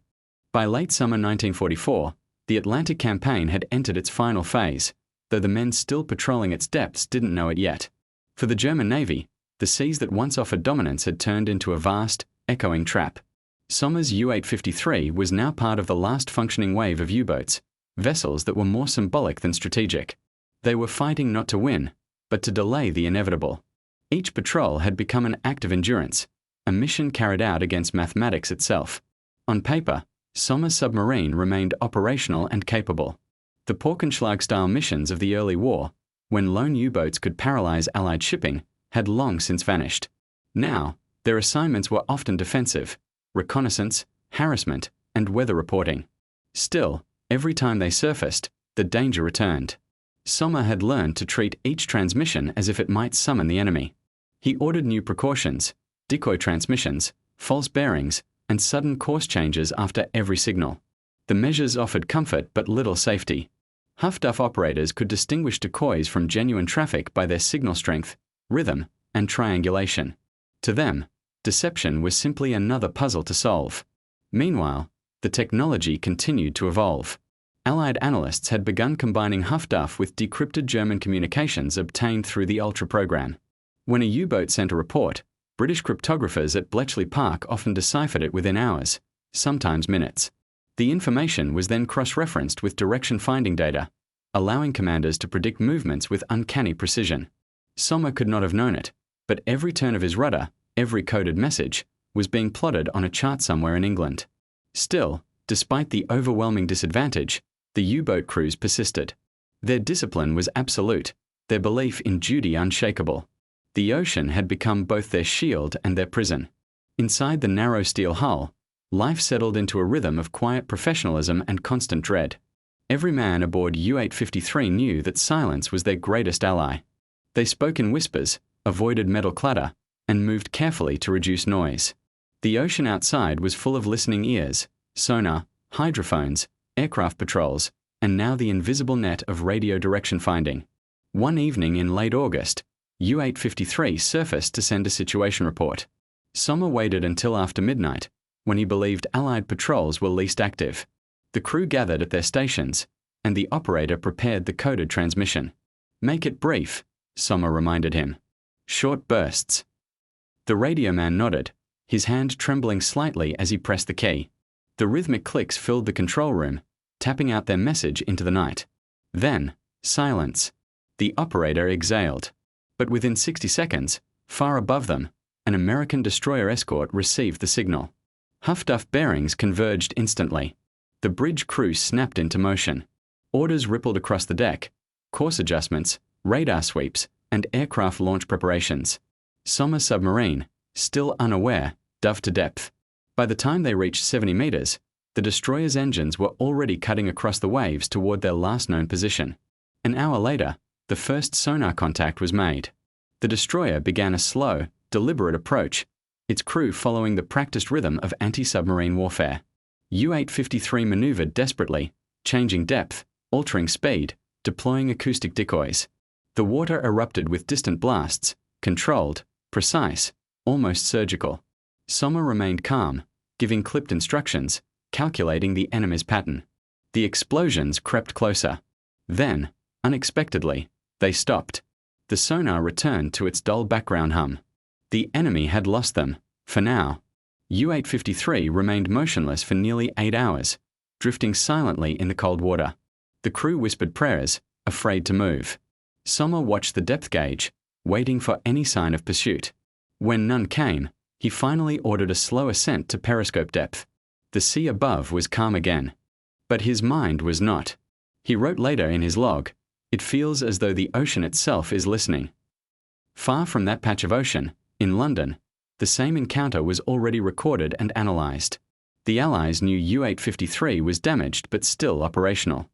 By late summer 1944, the Atlantic campaign had entered its final phase, though the men still patrolling its depths didn't know it yet. For the German Navy, The seas that once offered dominance had turned into a vast, echoing trap. Sommer's U-853 was now part of the last functioning wave of U-boats, vessels that were more symbolic than strategic. They were fighting not to win, but to delay the inevitable. Each patrol had become an act of endurance, a mission carried out against mathematics itself. On paper, Sommer's submarine remained operational and capable. The Paukenschlag-style missions of the early war, when lone U-boats could paralyze Allied shipping, had long since vanished. Now, their assignments were often defensive: reconnaissance, harassment, and weather reporting. Still, every time they surfaced, the danger returned. Sommer had learned to treat each transmission as if it might summon the enemy. He ordered new precautions: decoy transmissions, false bearings, and sudden course changes after every signal. The measures offered comfort but little safety. Huff-duff operators could distinguish decoys from genuine traffic by their signal strength, rhythm, and triangulation. To them, deception was simply another puzzle to solve. Meanwhile, the technology continued to evolve. Allied analysts had begun combining Huff-duff with decrypted German communications obtained through the Ultra program. When a U-boat sent a report, British cryptographers at Bletchley Park often deciphered it within hours, sometimes minutes. The information was then cross-referenced with direction-finding data, allowing commanders to predict movements with uncanny precision. Sommer could not have known it, but every turn of his rudder, every coded message, was being plotted on a chart somewhere in England. Still, despite the overwhelming disadvantage, the U-boat crews persisted. Their discipline was absolute, their belief in duty unshakable. The ocean had become both their shield and their prison. Inside the narrow steel hull, life settled into a rhythm of quiet professionalism and constant dread. Every man aboard U-853 knew that silence was their greatest ally. They spoke in whispers, avoided metal clatter, and moved carefully to reduce noise. The ocean outside was full of listening ears, sonar, hydrophones, aircraft patrols, and now the invisible net of radio direction finding. One evening in late August, U-853 surfaced to send a situation report. Sommer waited until after midnight, when he believed Allied patrols were least active. The crew gathered at their stations, and the operator prepared the coded transmission. "Make it brief," Sommer reminded him. "Short bursts." The radio man nodded, his hand trembling slightly as he pressed the key. The rhythmic clicks filled the control room, tapping out their message into the night. Then, silence. The operator exhaled. But within 60 seconds, far above them, an American destroyer escort received the signal. Huff-duff bearings converged instantly. The bridge crew snapped into motion. Orders rippled across the deck: course adjustments, radar sweeps, and aircraft launch preparations. Sommer's submarine, still unaware, dove to depth. By the time they reached 70 meters, the destroyer's engines were already cutting across the waves toward their last known position. An hour later, the first sonar contact was made. The destroyer began a slow, deliberate approach, its crew following the practiced rhythm of anti-submarine warfare. U-853 maneuvered desperately, changing depth, altering speed, deploying acoustic decoys. The water erupted with distant blasts, controlled, precise, almost surgical. Sommer remained calm, giving clipped instructions, calculating the enemy's pattern. The explosions crept closer. Then, unexpectedly, they stopped. The sonar returned to its dull background hum. The enemy had lost them, for now. U-853 remained motionless for nearly 8 hours, drifting silently in the cold water. The crew whispered prayers, afraid to move. Sommer watched the depth gauge, waiting for any sign of pursuit. When none came, he finally ordered a slow ascent to periscope depth. The sea above was calm again. But his mind was not. He wrote later in his log, "It feels as though the ocean itself is listening." Far from that patch of ocean, in London, the same encounter was already recorded and analysed. The Allies knew U-853 was damaged but still operational.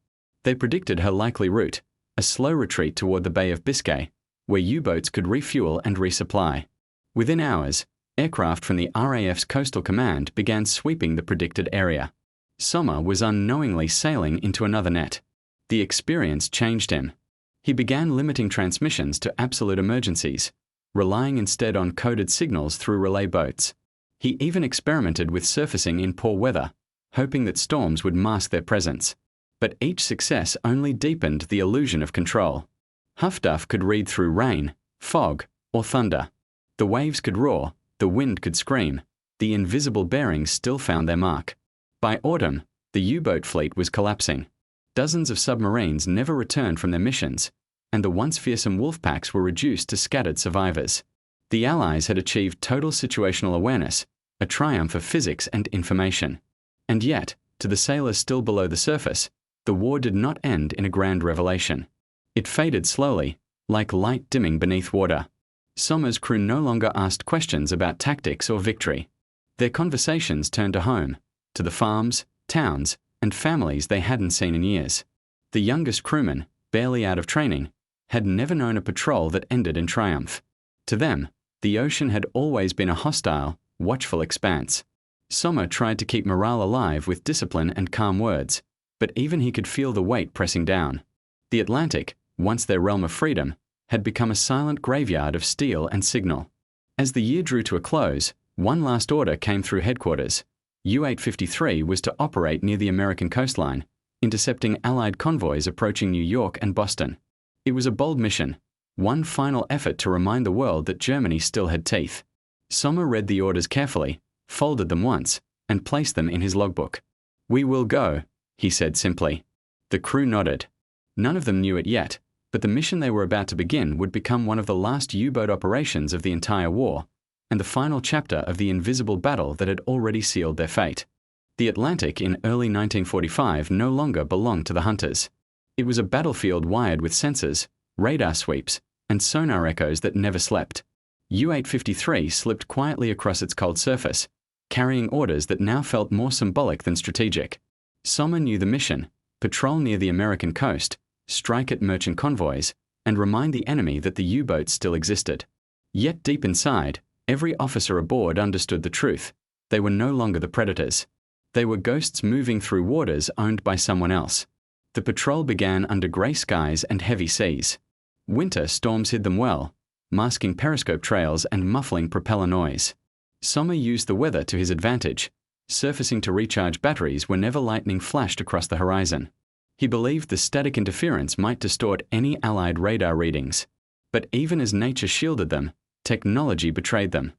They predicted her likely route, a slow retreat toward the Bay of Biscay, where U-boats could refuel and resupply. Within hours, aircraft from the RAF's Coastal Command began sweeping the predicted area. Sommer was unknowingly sailing into another net. The experience changed him. He began limiting transmissions to absolute emergencies, relying instead on coded signals through relay boats. He even experimented with surfacing in poor weather, hoping that storms would mask their presence. But each success only deepened the illusion of control. Huff-duff could read through rain, fog, or thunder. The waves could roar, the wind could scream, the invisible bearings still found their mark. By autumn, the U-boat fleet was collapsing. Dozens of submarines never returned from their missions, and the once fearsome wolf packs were reduced to scattered survivors. The Allies had achieved total situational awareness, a triumph of physics and information. And yet, to the sailors still below the surface, the war did not end in a grand revelation. It faded slowly, like light dimming beneath water. Sommer's crew no longer asked questions about tactics or victory. Their conversations turned to home, to the farms, towns, and families they hadn't seen in years. The youngest crewman, barely out of training, had never known a patrol that ended in triumph. To them, the ocean had always been a hostile, watchful expanse. Sommer tried to keep morale alive with discipline and calm words, but even he could feel the weight pressing down. The Atlantic, once their realm of freedom, had become a silent graveyard of steel and signal. As the year drew to a close, one last order came through headquarters. U-853 was to operate near the American coastline, intercepting Allied convoys approaching New York and Boston. It was a bold mission, one final effort to remind the world that Germany still had teeth. Sommer read the orders carefully, folded them once, and placed them in his logbook. "We will go," he said simply. The crew nodded. None of them knew it yet, but the mission they were about to begin would become one of the last U-boat operations of the entire war, and the final chapter of the invisible battle that had already sealed their fate. The Atlantic in early 1945 no longer belonged to the hunters. It was a battlefield wired with sensors, radar sweeps, and sonar echoes that never slept. U-853 slipped quietly across its cold surface, carrying orders that now felt more symbolic than strategic. Sommer knew the mission: patrol near the American coast, strike at merchant convoys, and remind the enemy that the U-boats still existed. Yet deep inside, every officer aboard understood the truth. They were no longer the predators. They were ghosts moving through waters owned by someone else. The patrol began under grey skies and heavy seas. Winter storms hid them well, masking periscope trails and muffling propeller noise. Sommer used the weather to his advantage, surfacing to recharge batteries whenever lightning flashed across the horizon. He believed the static interference might distort any Allied radar readings. But even as nature shielded them, technology betrayed them.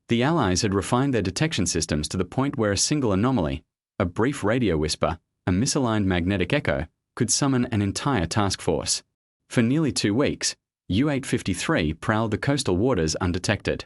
The Allies had refined their detection systems to the point where a single anomaly, a brief radio whisper, a misaligned magnetic echo, could summon an entire task force. For nearly 2 weeks, U-853 prowled the coastal waters undetected.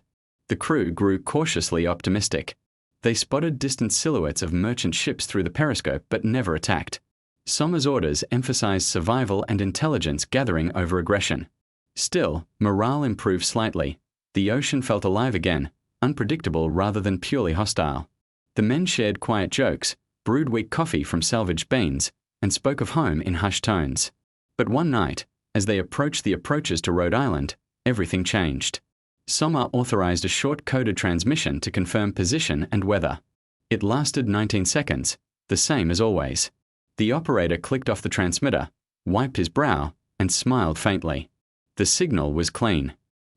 The crew grew cautiously optimistic. They spotted distant silhouettes of merchant ships through the periscope but never attacked. Sommer's orders emphasized survival and intelligence gathering over aggression. Still, morale improved slightly. The ocean felt alive again, unpredictable rather than purely hostile. The men shared quiet jokes, brewed weak coffee from salvaged beans, and spoke of home in hushed tones. But one night, as they approached the approaches to Rhode Island, everything changed. Sommer authorized a short coded transmission to confirm position and weather. It lasted 19 seconds, the same as always. The operator clicked off the transmitter, wiped his brow, and smiled faintly. The signal was clean,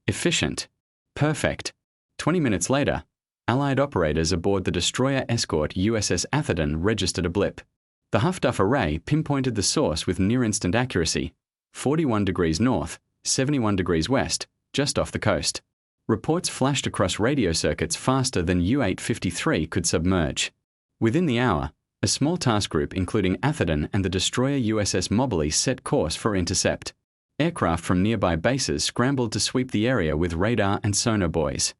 efficient, perfect. 20 minutes later, Allied operators aboard the destroyer escort USS Atherton registered a blip. The Huff-Duff array pinpointed the source with near-instant accuracy, 41 degrees north, 71 degrees west, just off the coast. Reports flashed across radio circuits faster than U-853 could submerge. Within the hour, a small task group including Atherton and the destroyer USS Moberly set course for intercept. Aircraft from nearby bases scrambled to sweep the area with radar and sonar buoys.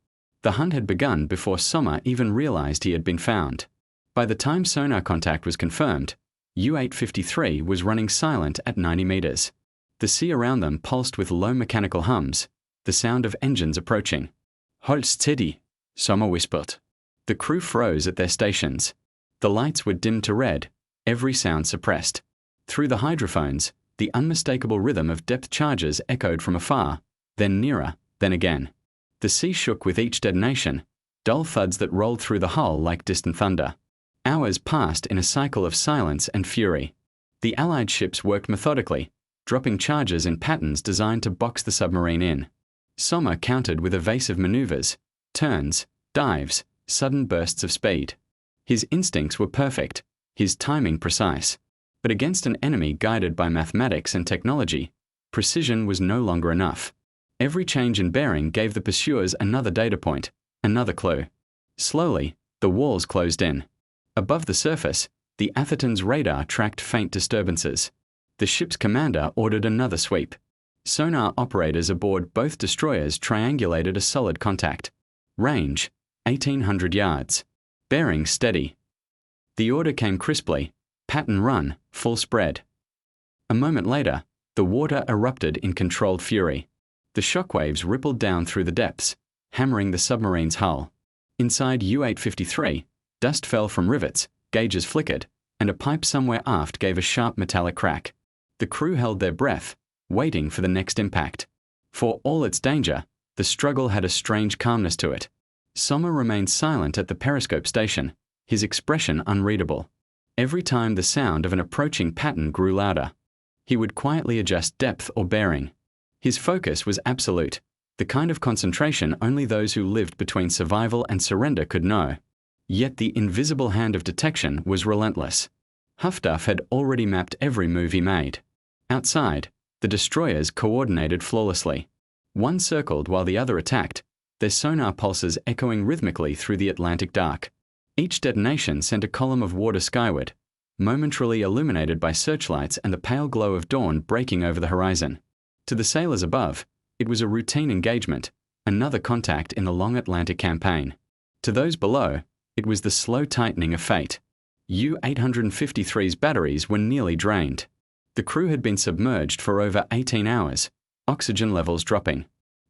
The hunt had begun before Sommer even realized he had been found. By the time sonar contact was confirmed, U-853 was running silent at 90 meters. The sea around them pulsed with low mechanical hums, the sound of engines approaching. "Hold steady," Sommer whispered. The crew froze at their stations. The lights were dimmed to red, every sound suppressed. Through the hydrophones, the unmistakable rhythm of depth charges echoed from afar, then nearer, then again. The sea shook with each detonation, dull thuds that rolled through the hull like distant thunder. Hours passed in a cycle of silence and fury. The Allied ships worked methodically, dropping charges in patterns designed to box the submarine in. Sommer countered with evasive maneuvers, turns, dives, sudden bursts of speed. His instincts were perfect, his timing precise. But against an enemy guided by mathematics and technology, precision was no longer enough. Every change in bearing gave the pursuers another data point, another clue. Slowly, the walls closed in. Above the surface, the Atherton's radar tracked faint disturbances. The ship's commander ordered another sweep. Sonar operators aboard both destroyers triangulated a solid contact. Range, 1,800 yards. Bearing steady. The order came crisply, pattern run, full spread. A moment later, the water erupted in controlled fury. The shockwaves rippled down through the depths, hammering the submarine's hull. Inside U-853, dust fell from rivets, gauges flickered, and a pipe somewhere aft gave a sharp metallic crack. The crew held their breath, waiting for the next impact. For all its danger, the struggle had a strange calmness to it. Sommer remained silent at the periscope station, his expression unreadable. Every time the sound of an approaching pattern grew louder, he would quietly adjust depth or bearing. His focus was absolute, the kind of concentration only those who lived between survival and surrender could know. Yet the invisible hand of detection was relentless. Huffduff had already mapped every move he made. Outside, the destroyers coordinated flawlessly. One circled while the other attacked, their sonar pulses echoing rhythmically through the Atlantic dark. Each detonation sent a column of water skyward, momentarily illuminated by searchlights and the pale glow of dawn breaking over the horizon. To the sailors above, it was a routine engagement, another contact in the long Atlantic campaign. To those below, it was the slow tightening of fate. U-853's batteries were nearly drained. The crew had been submerged for over 18 hours, oxygen levels dropping.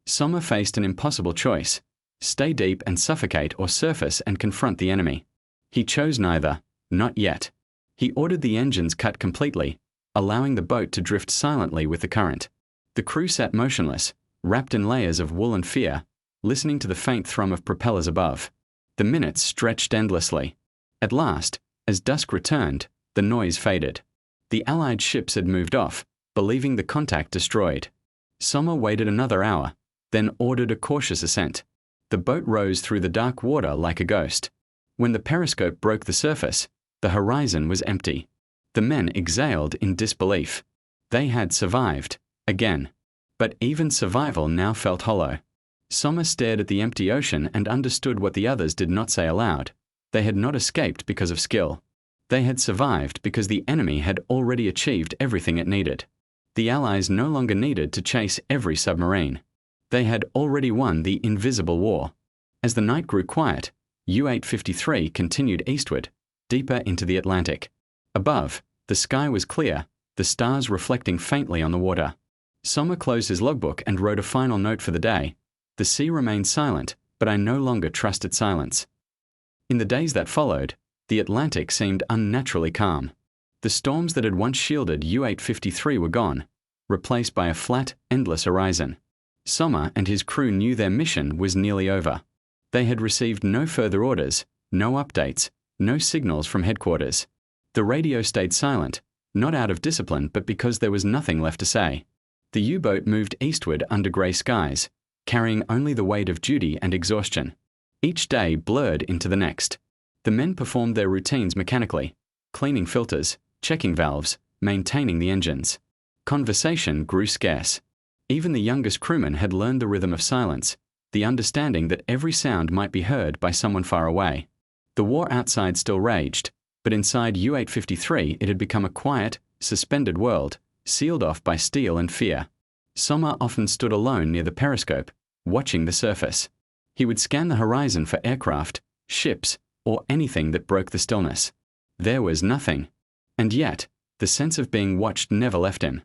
Sommer faced an impossible choice: stay deep and suffocate or surface and confront the enemy. He chose neither, not yet. He ordered the engines cut completely, allowing the boat to drift silently with the current. The crew sat motionless, wrapped in layers of wool and fear, listening to the faint thrum of propellers above. The minutes stretched endlessly. At last, as dusk returned, the noise faded. The Allied ships had moved off, believing the contact destroyed. Sommer waited another hour, then ordered a cautious ascent. The boat rose through the dark water like a ghost. When the periscope broke the surface, the horizon was empty. The men exhaled in disbelief. They had survived, again. But even survival now felt hollow. Sommer stared at the empty ocean and understood what the others did not say aloud. They had not escaped because of skill. They had survived because the enemy had already achieved everything it needed. The Allies no longer needed to chase every submarine. They had already won the invisible war. As the night grew quiet, U-853 continued eastward, deeper into the Atlantic. Above, the sky was clear, the stars reflecting faintly on the water. Sommer closed his logbook and wrote a final note for the day. The sea remained silent, but I no longer trusted silence. In the days that followed, the Atlantic seemed unnaturally calm. The storms that had once shielded U-853 were gone, replaced by a flat, endless horizon. Sommer and his crew knew their mission was nearly over. They had received no further orders, no updates, no signals from headquarters. The radio stayed silent, not out of discipline but because there was nothing left to say. The U-boat moved eastward under grey skies, carrying only the weight of duty and exhaustion. Each day blurred into the next. The men performed their routines mechanically, cleaning filters, checking valves, maintaining the engines. Conversation grew scarce. Even the youngest crewman had learned the rhythm of silence, the understanding that every sound might be heard by someone far away. The war outside still raged, but inside U-853 it had become a quiet, suspended world, sealed off by steel and fear. Sommer often stood alone near the periscope, watching the surface. He would scan the horizon for aircraft, ships, or anything that broke the stillness. There was nothing. And yet, the sense of being watched never left him.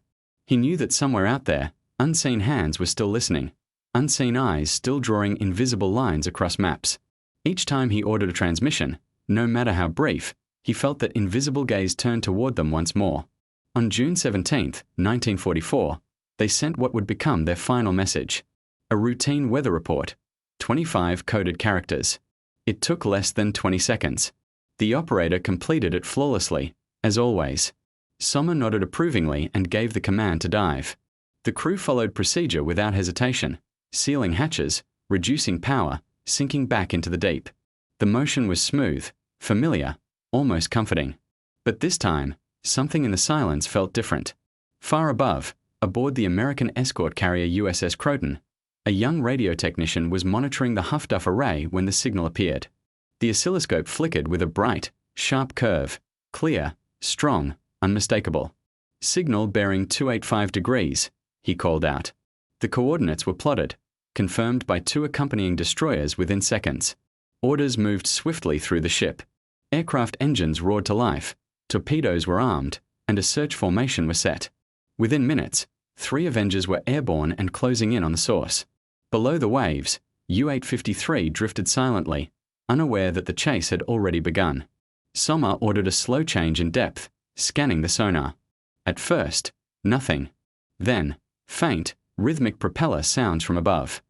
He knew that somewhere out there, unseen hands were still listening, unseen eyes still drawing invisible lines across maps. Each time he ordered a transmission, no matter how brief, he felt that invisible gaze turned toward them once more. On June 17, 1944, they sent what would become their final message. A routine weather report, 25 coded characters. It took less than 20 seconds. The operator completed it flawlessly, as always. Sommer nodded approvingly and gave the command to dive. The crew followed procedure without hesitation, sealing hatches, reducing power, sinking back into the deep. The motion was smooth, familiar, almost comforting. But this time, something in the silence felt different. Far above, aboard the American escort carrier USS Croton, A young radio technician was monitoring the Huff-Duff array when the signal appeared. The oscilloscope flickered with a bright, sharp curve, clear, strong, unmistakable. "Signal bearing 285 degrees, he called out. The coordinates were plotted, confirmed by 2 accompanying destroyers within seconds. Orders moved swiftly through the ship. Aircraft engines roared to life, torpedoes were armed, and a search formation was set. Within minutes, 3 Avengers were airborne and closing in on the source. Below the waves, U-853 drifted silently, unaware that the chase had already begun. Sommer ordered a slow change in depth, scanning the sonar. At first, nothing. Then, faint, rhythmic propeller sounds from above.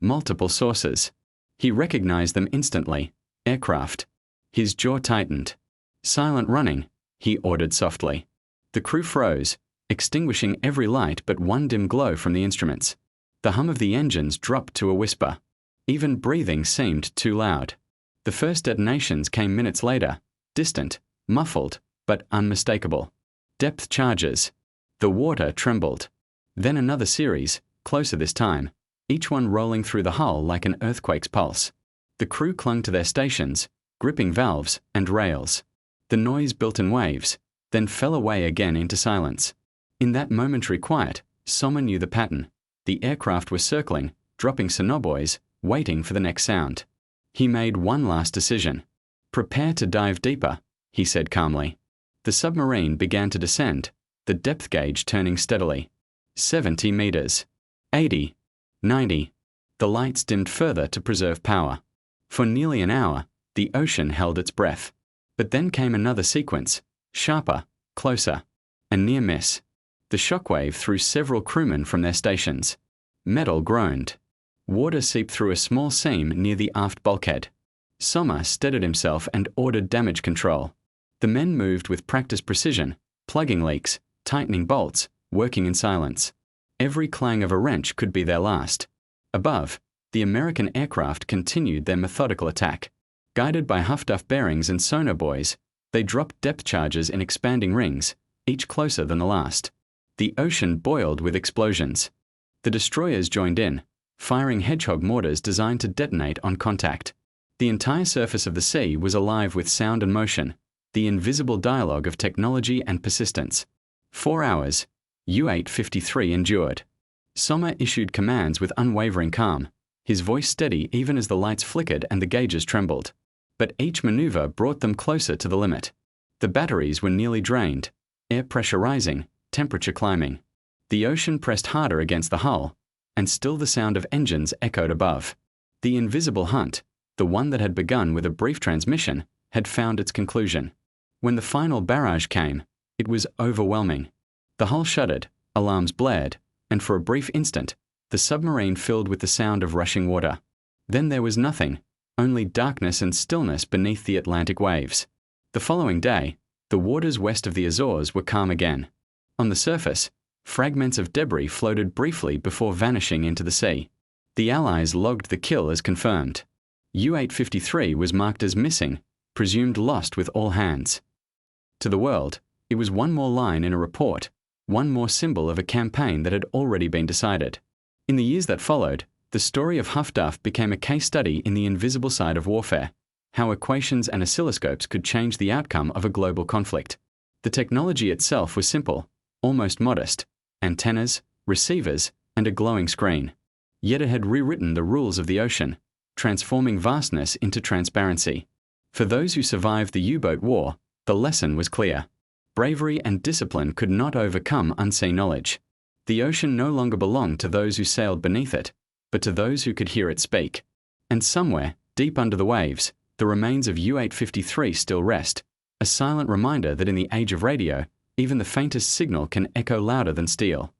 Multiple sources. He recognized them instantly. Aircraft. His jaw tightened. "Silent running," he ordered softly. The crew froze, extinguishing every light but one dim glow from the instruments. The hum of the engines dropped to a whisper. Even breathing seemed too loud. The first detonations came minutes later, distant, muffled, but unmistakable. Depth charges. The water trembled. Then another series, closer this time, each one rolling through the hull like an earthquake's pulse. The crew clung to their stations, gripping valves and rails. The noise built in waves, then fell away again into silence. In that momentary quiet, Sommer knew the pattern. The aircraft were circling, dropping sonobuoys, waiting for the next sound. He made one last decision. "Prepare to dive deeper," he said calmly. The submarine began to descend, the depth gauge turning steadily. 70 meters. 80. 90. The lights dimmed further to preserve power. For nearly an hour, the ocean held its breath. But then came another sequence, sharper, closer. A near miss. The shockwave threw several crewmen from their stations. Metal groaned. Water seeped through a small seam near the aft bulkhead. Sommer steadied himself and ordered damage control. The men moved with practiced precision, plugging leaks, tightening bolts, working in silence. Every clang of a wrench could be their last. Above, the American aircraft continued their methodical attack. Guided by Huff-Duff bearings and sonar buoys, they dropped depth charges in expanding rings, each closer than the last. The ocean boiled with explosions. The destroyers joined in, firing hedgehog mortars designed to detonate on contact. The entire surface of the sea was alive with sound and motion, the invisible dialogue of technology and persistence. 4 hours, U-853 endured. Sommer issued commands with unwavering calm, his voice steady even as the lights flickered and the gauges trembled. But each maneuver brought them closer to the limit. The batteries were nearly drained, air pressure rising, temperature climbing. The ocean pressed harder against the hull, and still the sound of engines echoed above. The invisible hunt, the one that had begun with a brief transmission, had found its conclusion. When the final barrage came, it was overwhelming. The hull shuddered, alarms blared, and for a brief instant, the submarine filled with the sound of rushing water. Then there was nothing, only darkness and stillness beneath the Atlantic waves. The following day, the waters west of the Azores were calm again. On the surface, fragments of debris floated briefly before vanishing into the sea. The Allies logged the kill as confirmed. U-853 was marked as missing, presumed lost with all hands. To the world, it was one more line in a report, one more symbol of a campaign that had already been decided. In the years that followed, the story of Huff-Duff became a case study in the invisible side of warfare, how equations and oscilloscopes could change the outcome of a global conflict. The technology itself was simple, almost modest: antennas, receivers, and a glowing screen. Yet it had rewritten the rules of the ocean, transforming vastness into transparency. For those who survived the U-boat war, the lesson was clear. Bravery and discipline could not overcome unseen knowledge. The ocean no longer belonged to those who sailed beneath it, but to those who could hear it speak. And somewhere, deep under the waves, the remains of U-853 still rest, a silent reminder that in the age of radio, even the faintest signal can echo louder than steel.